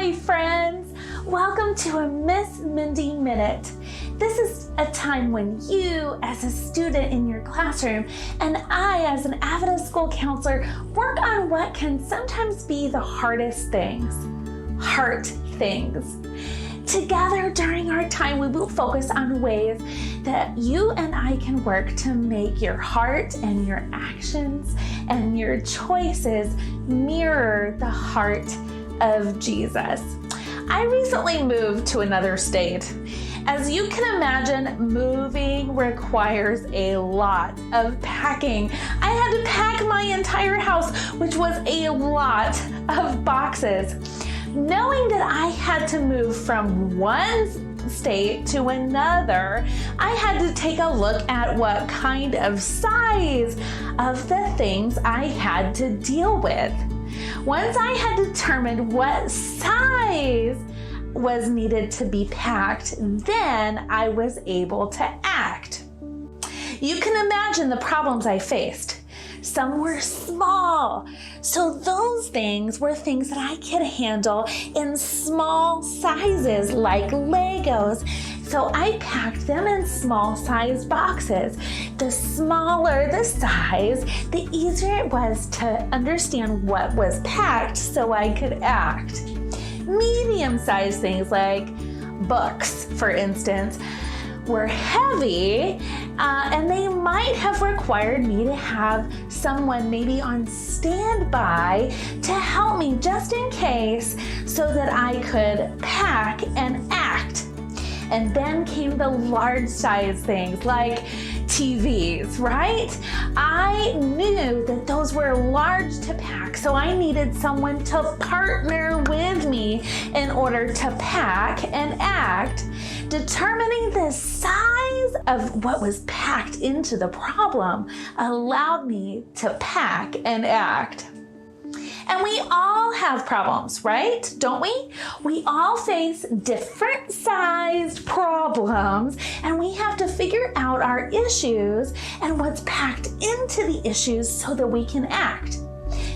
Hi friends, welcome to a Miss Mindy Minute. This is a time when you as a student in your classroom and I as an Act School counselor work on what can sometimes be the hardest things, heart things. Together during our time, we will focus on ways that you and I can work to make your heart and your actions and your choices mirror the heart of Jesus. I recently moved to another state. As you can imagine, moving requires a lot of packing. I had to pack my entire house, which was a lot of boxes. Knowing that I had to move from one state to another, I had to take a look at what kind of size of the things I had to deal with. Once I had determined what size was needed to be packed, then I was able to act. You can imagine the problems I faced. Some were small, so those things were things that I could handle in small sizes like Legos. So I packed them in small sized boxes. The smaller the size, the easier it was to understand what was packed so I could act. Medium-sized things like books, for instance, were heavy and they might have required me to have someone maybe on standby to help me just in case so that I could pack and act. And then came the large size things like TVs, right? I knew that those were large to pack, so I needed someone to partner with me in order to pack and act. Determining the size of what was packed into the problem allowed me to pack and act. And we all have problems, right? Don't we? We all face different sized problems, and we have to figure out our issues and what's packed into the issues so that we can act.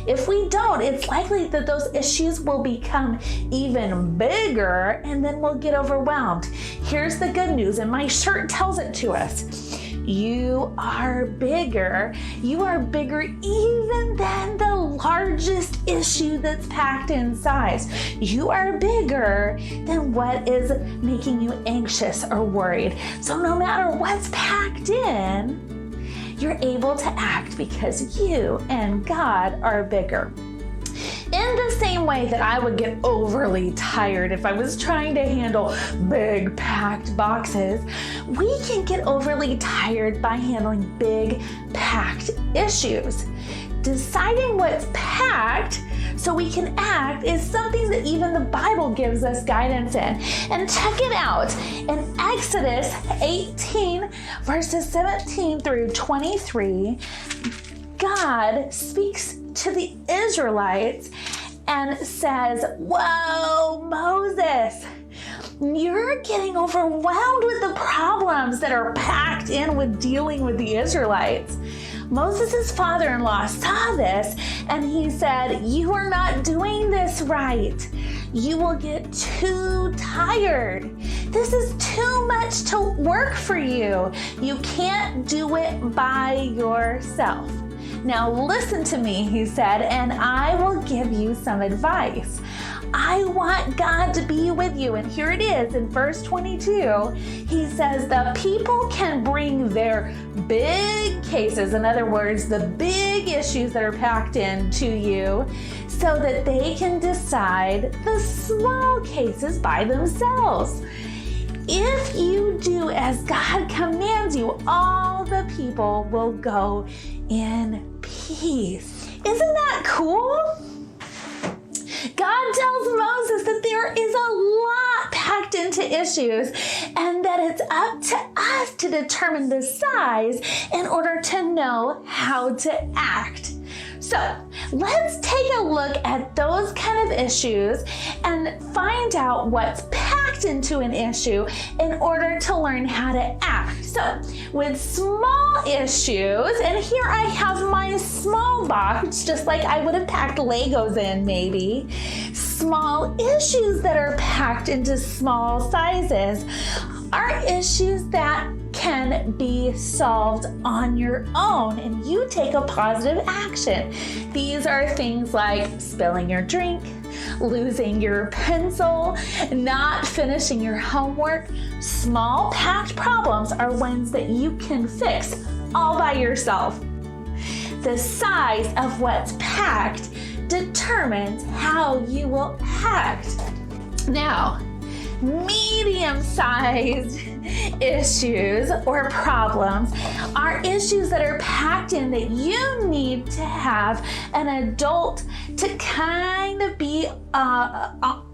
If we don't, it's likely that those issues will become even bigger and then we'll get overwhelmed. Here's the good news, and my shirt tells it to us. You are bigger. You are bigger even than the largest issue that's packed in size. You are bigger than what is making you anxious or worried. So no matter what's packed in, you're able to act because you and God are bigger. In the same way that I would get overly tired if I was trying to handle big packed boxes, we can get overly tired by handling big packed issues. Deciding what's packed so we can act is something that even the Bible gives us guidance in. And check it out. In Exodus 18, verses 17 through 23, God speaks to the Israelites and says, "Whoa, Moses, you're getting overwhelmed with the problems that are packed in with dealing with the Israelites." Moses' father-in-law saw this and he said, "You are not doing this right. You will get too tired. This is too much to work for you. You can't do it by yourself. Now listen to me," he said, "and I will give you some advice. I want God to be with you." And here it is in verse 22. He says, "The people can bring their big cases," in other words, the big issues that are packed in to you, so that they can decide the small cases by themselves. If you do as God commands you, all the people will go in peace. Isn't that cool? God tells Moses that there is a lot packed into issues and that it's up to us to determine the size in order to know how to act. So let's take a look at those kind of issues and find out what's packed into an issue in order to learn how to act. So with small issues, and here I have my small box, just like I would have packed Legos in maybe. Small issues that are packed into small sizes are issues that can be solved on your own and you take a positive action. These are things like spilling your drink, losing your pencil, not finishing your homework. Small packed problems are ones that you can fix all by yourself. The size of what's packed determines how you will act. Now, medium-sized issues or problems are issues that are packed in that you need to have an adult to kind of be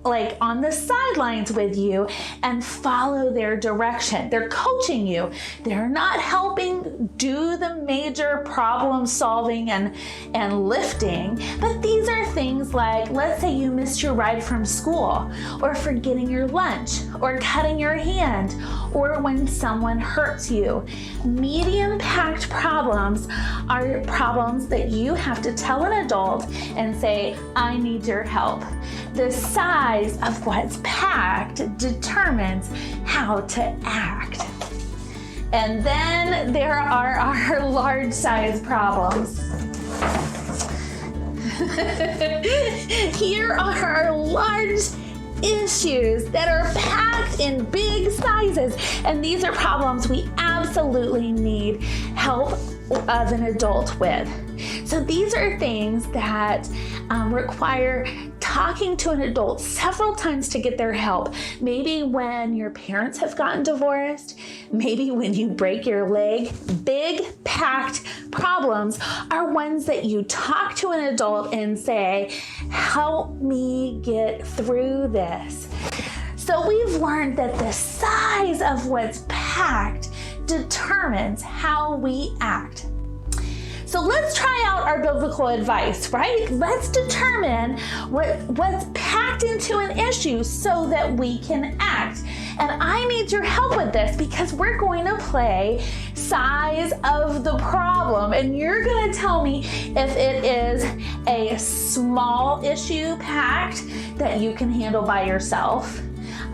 like on the sidelines with you and follow their direction. They're coaching you. They're not helping do the major problem solving and lifting, but these are things like, let's say you missed your ride from school, or forgetting your lunch, or cutting your hand, or when someone hurts you. Medium packed problems are problems that you have to tell an adult and say, I need your help. The size of what's packed determines how to act. And then there are our large size problems. Here are our large issues that are packed in big sizes, and these are problems we absolutely need help of an adult with. So these are things that require talking to an adult several times to get their help. Maybe when your parents have gotten divorced, maybe when you break your leg. Big packed problems are ones that you talk to an adult and say, help me get through this. So we've learned that the size of what's packed determines how we act. So let's try out our biblical advice, right? Let's determine what's packed into an issue so that we can act. And I need your help with this because we're going to play size of the problem. And you're going to tell me if it is a small issue packed that you can handle by yourself,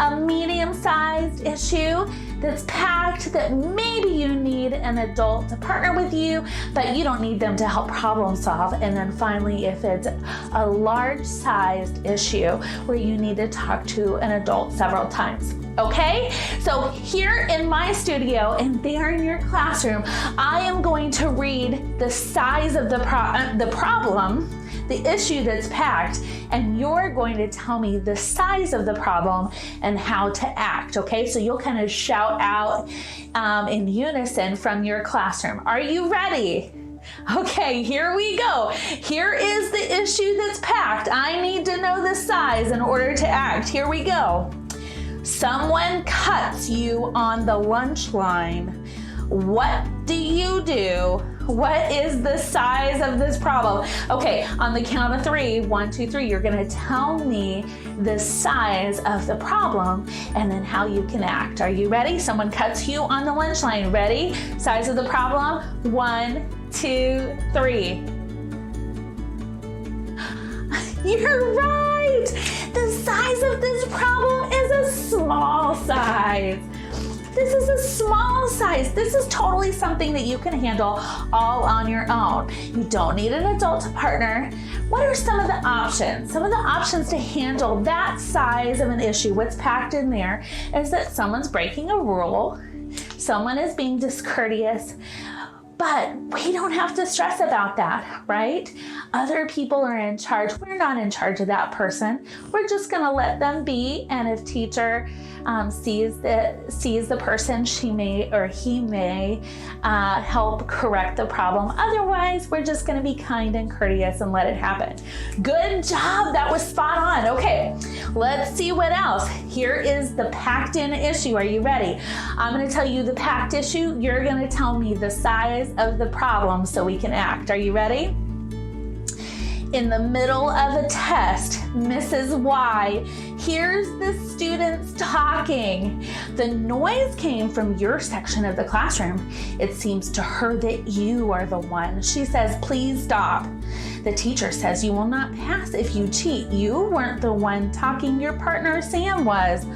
a medium-sized issue that's packed that maybe you need an adult to partner with you, but you don't need them to help problem solve. And then finally, if it's a large-sized issue where you need to talk to an adult several times. Okay, so here in my studio and there in your classroom, I am going to read the size of the problem, the issue that's packed, and you're going to tell me the size of the problem and how to act, okay? So you'll kind of shout out in unison from your classroom. Are you ready? Okay, here we go. Here is the issue that's packed. I need to know the size in order to act. Here we go. Someone cuts you on the lunch line. What do you do? What is the size of this problem? Okay, on the count of 3, 1, 2, 3, you're gonna tell me the size of the problem and then how you can act. Are you ready? Someone cuts you on the lunch line. Ready? Size of the problem? 1, 2, 3. You're right! The size of this problem is a small size. This is a small size. This is totally something that you can handle all on your own. You don't need an adult to partner. What are some of the options? Some of the options to handle that size of an issue, what's packed in there, is that someone's breaking a rule, someone is being discourteous, but we don't have to stress about that, right? Other people are in charge. We're not in charge of that person. We're just gonna let them be, and if teacher sees the person, she may or he may help correct the problem. Otherwise, we're just going to be kind and courteous and let it happen. Good job. That was spot on. Okay, let's see what else. Here is the packed in issue. Are you ready? I'm going to tell you the packed issue. You're going to tell me the size of the problem so we can act. Are you ready? In the middle of a test, Mrs. Y hears the students talking. The noise came from your section of the classroom. It seems to her that you are the one. She says, please stop. The teacher says, you will not pass if you cheat. You weren't the one talking, your partner Sam was.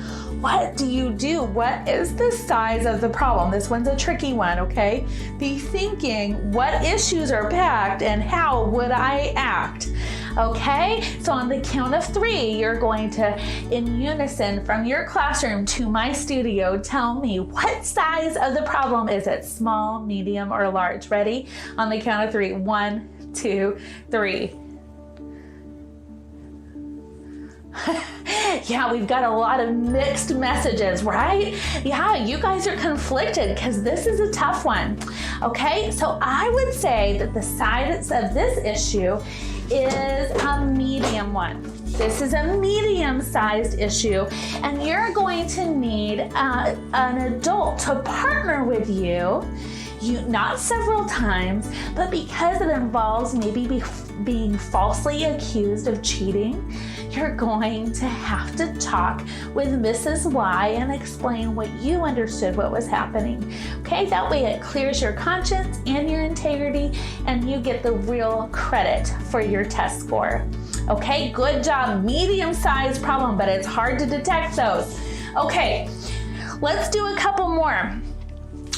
What do you do? What is the size of the problem? This one's a tricky one, okay? Be thinking, what issues are packed and how would I act? Okay, so on the count of 3, you're going to, in unison from your classroom to my studio, tell me what size of the problem is it? Small, medium, or large? Ready? On the count of 3. 1, 2, 3. Yeah, we've got a lot of mixed messages, right? Yeah, you guys are conflicted because this is a tough one. Okay, so I would say that the size of this issue is a medium one. This is a medium-sized issue, and you're going to need an adult to partner with you. Not several times, but because it involves maybe being falsely accused of cheating, you're going to have to talk with Mrs. Y and explain what you understood what was happening. Okay, that way it clears your conscience and your integrity, and you get the real credit for your test score. Okay, good job. Medium-sized problem, but it's hard to detect those. Okay, let's do a couple more.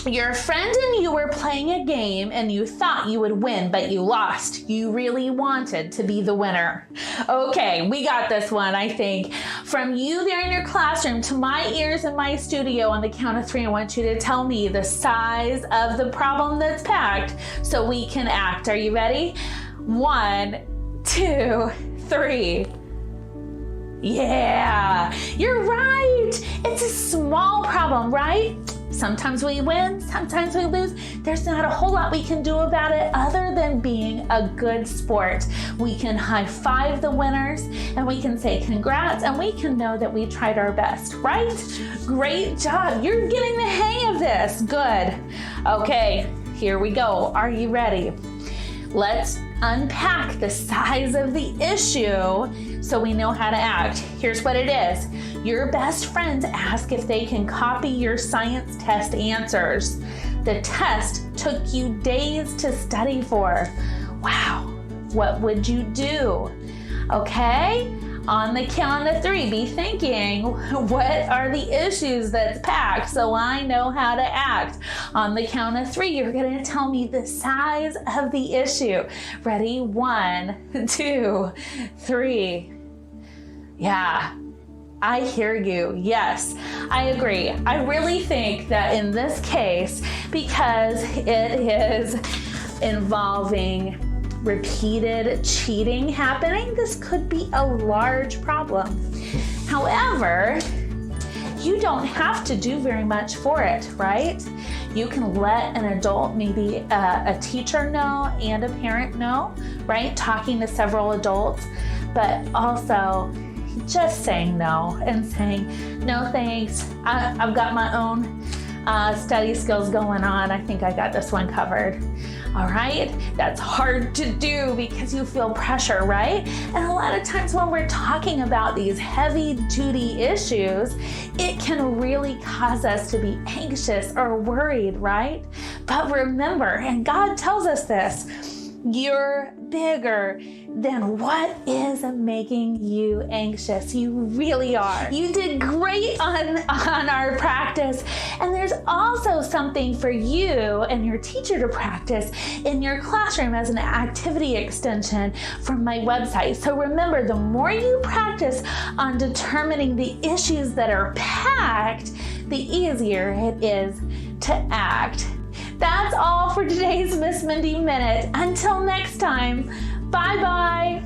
Your friend and you were playing a game and you thought you would win, but you lost. You really wanted to be the winner. Okay, we got this one, I think. From you there in your classroom to my ears in my studio, on the count of 3, I want you to tell me the size of the problem that's packed so we can act. Are you ready? 1, 2, 3. Yeah, you're right. It's a small problem, right? Sometimes we win, sometimes we lose. There's not a whole lot we can do about it other than being a good sport. We can high five the winners and we can say congrats and we can know that we tried our best, right? Great job. You're getting the hang of this. Good. Okay, here we go. Are you ready? Let's unpack the size of the issue so we know how to act. Here's what it is. Your best friends ask if they can copy your science test answers. The test took you days to study for. Wow, what would you do? Okay, on the count of 3, be thinking, what are the issues that's packed so I know how to act? On the count of 3, you're going to tell me the size of the issue. Ready? 1, 2, 3. Yeah. I hear you. Yes, I agree. I really think that in this case, because it is involving repeated cheating happening, this could be a large problem. However, you don't have to do very much for it, right? You can let an adult, maybe a teacher know and a parent know, right? Talking to several adults, but also just saying no and saying, no thanks, I've got my own study skills going on. I think I got this one covered. All right, that's hard to do because you feel pressure, right? And a lot of times when we're talking about these heavy duty issues, it can really cause us to be anxious or worried, right? But remember, and God tells us this, you're bigger than what is making you anxious. You really are. You did great on our practice. And there's also something for you and your teacher to practice in your classroom as an activity extension from my website. So remember, the more you practice on determining the issues that are packed, the easier it is to act. That's all for today's Miss Mindy Minute. Until next time, bye-bye.